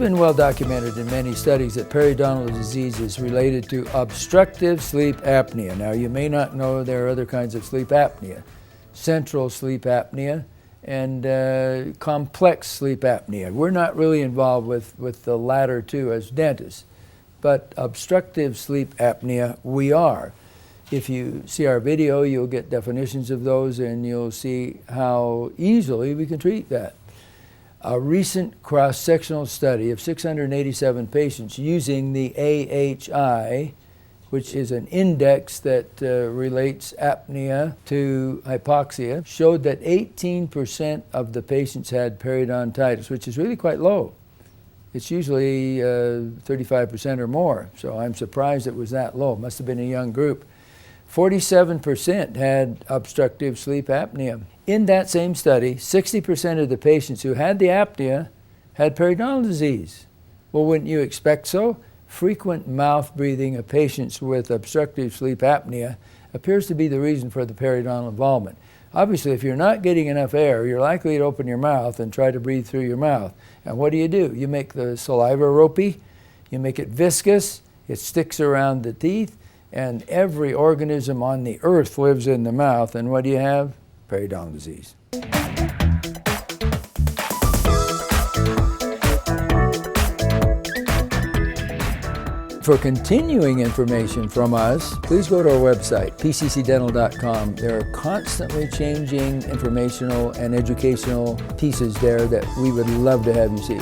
been well documented in many studies that periodontal disease is related to obstructive sleep apnea. Now, you may not know there are other kinds of sleep apnea. Central sleep apnea and complex sleep apnea. We're not really involved with the latter two as dentists, but obstructive sleep apnea we are. If you see our video, you'll get definitions of those and you'll see how easily we can treat that. A recent cross-sectional study of 687 patients using the AHI, which is an index that relates apnea to hypoxia, showed that 18% of the patients had periodontitis, which is really quite low. It's usually 35% or more, so I'm surprised it was that low. Must have been a young group. 47% had obstructive sleep apnea. In that same study, 60% of the patients who had the apnea had periodontal disease. Well, wouldn't you expect so? Frequent mouth breathing of patients with obstructive sleep apnea appears to be the reason for the periodontal involvement. Obviously, if you're not getting enough air, you're likely to open your mouth and try to breathe through your mouth. And what do? You make the saliva ropey, you make it viscous, it sticks around the teeth, and every organism on the earth lives in the mouth, and what do you have? Periodontal disease. For continuing information from us, please go to our website, pccdental.com. There are constantly changing informational and educational pieces there that we would love to have you see.